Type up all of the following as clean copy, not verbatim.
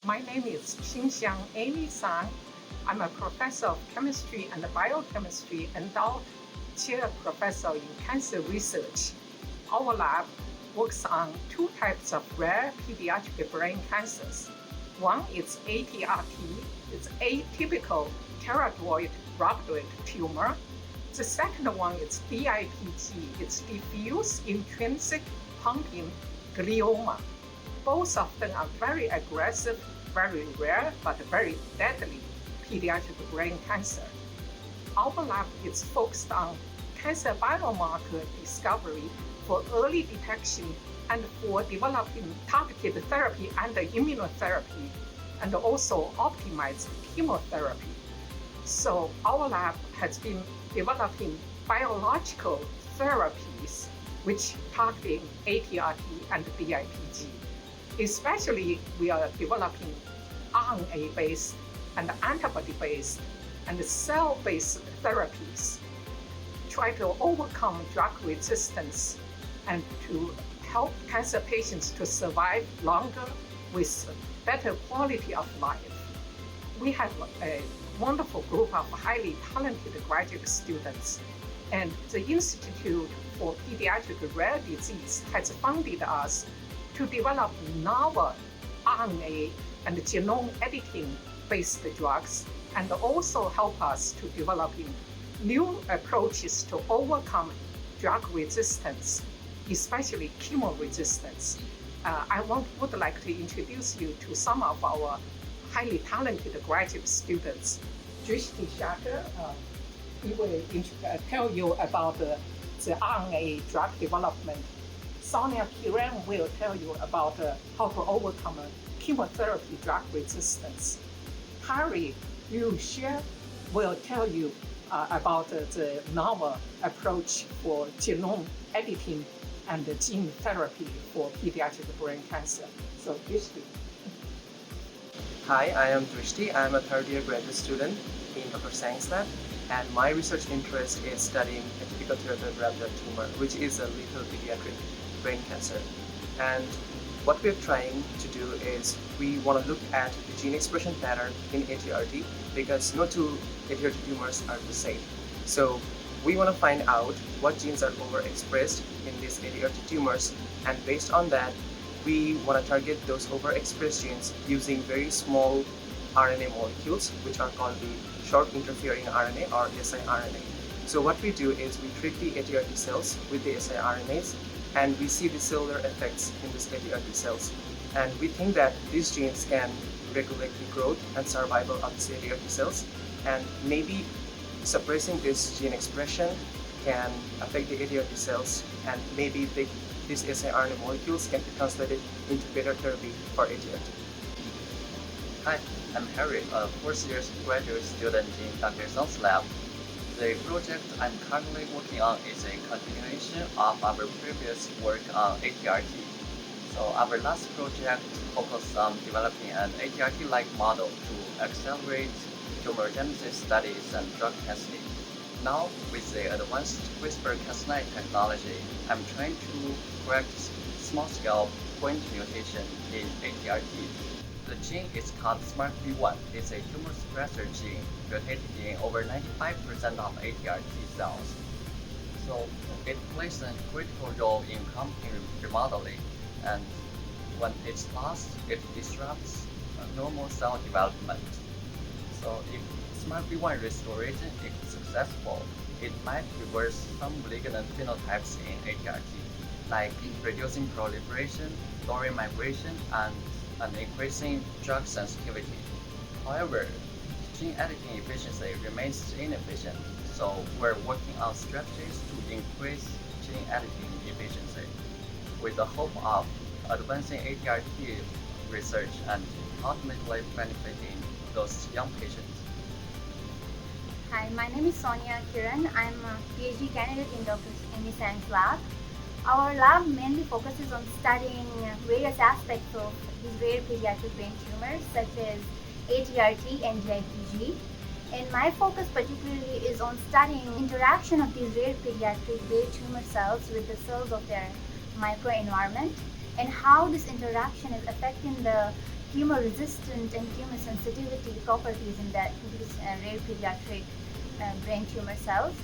My name is Xinxiang Amy San. I'm a professor of chemistry and biochemistry, endowed chair professor in cancer research. Our lab works on two types of rare pediatric brain cancers. One is ATRT, it's atypical teratoid rhabdoid tumor. The second one is DIPG, it's diffuse intrinsic pumping glioma. Both of them are very aggressive, very rare, but very deadly pediatric brain cancer. Our lab is focused on cancer biomarker discovery for early detection and for developing targeted therapy and immunotherapy, and also optimized chemotherapy. So our lab has been developing biological therapies which target ATRT and DIPG. Especially, we are developing RNA-based and antibody-based and cell-based therapies, try to overcome drug resistance and to help cancer patients to survive longer with better quality of life. We have a wonderful group of highly talented graduate students, and the Institute for Pediatric Rare Disease has funded us to develop novel RNA and genome editing based drugs, and also help us to developing new approaches to overcome drug resistance, especially chemo resistance. I would like to introduce you to some of our highly talented graduate students. Drishti Shaker, he will tell you about the RNA drug development. Sonia Kiran will tell you about how to overcome chemotherapy drug resistance. Harry Yu Xie will tell you about the novel approach for genome editing and gene therapy for pediatric brain cancer. So, Drishti. Hi, I am Drishti. I am a third-year graduate student in Computer Science Lab, and my research interest is studying atypical teratoid rhabdoid tumor, which is a lethal pediatric brain cancer. And what we're trying to do is we want to look at the gene expression pattern in ATRT, because no two ATRT tumors are the same. So we want to find out what genes are overexpressed in these ATRT tumors, and based on that, we want to target those overexpressed genes using very small RNA molecules, which are called the short interfering RNA or siRNA. So what we do is we treat the ATRT cells with the siRNAs, and we see the cellular effects in these ATRT cells. And we think that these genes can regulate the growth and survival of these ATRT cells, and maybe suppressing this gene expression can affect the ATRT cells, and maybe these siRNA molecules can be translated into better therapy for ATRT. Hi, I'm Harry, a fourth-year graduate student in Dr. Song's lab. The project I'm currently working on is a continuation of our previous work on ATRT. So our last project focused on developing an ATRT-like model to accelerate tumorigenesis studies and drug testing. Now, with the advanced CRISPR-Cas9 technology, I'm trying to correct small-scale point mutation in ATRT. The gene is called SMARCB1. It's a tumor suppressor gene mutated in over 95% of ATRT cells. So it plays a critical role in pumping remodeling, and when it's lost, it disrupts normal cell development. So if SMARCB1 restoration is successful, it might reverse some malignant phenotypes in ATRT, like reducing proliferation, lowering migration, and increasing drug sensitivity. However, gene editing efficiency remains inefficient, so we're working on strategies to increase gene editing efficiency, with the hope of advancing ATRT research and ultimately benefiting those young patients. Hi, my name is Sonia Kiran. I'm a PhD candidate in Dr. Amy San's lab. Our lab mainly focuses on studying various aspects of these rare pediatric brain tumors such as ATRT and DIPG. And my focus particularly is on studying interaction of these rare pediatric brain tumor cells with the cells of their microenvironment, and how this interaction is affecting the chemo-resistant and chemosensitivity properties in these rare pediatric brain tumor cells.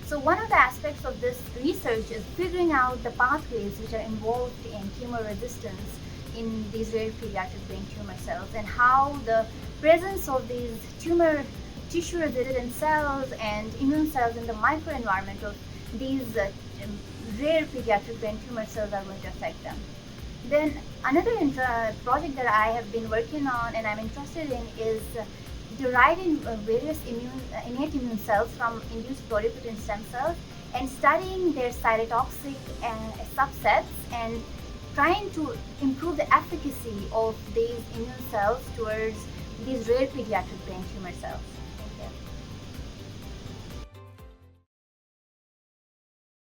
So one of the aspects of this research is figuring out the pathways which are involved in chemoresistance in these rare pediatric brain tumor cells, and how the presence of these tumor tissue-resident cells and immune cells in the microenvironment of these rare pediatric brain tumor cells are going to affect them. Then another project that I have been working on and I'm interested in is deriving various innate immune cells from induced pluripotent stem cells and studying their cytotoxic subsets and trying to improve the efficacy of these immune cells towards these rare pediatric brain tumor cells.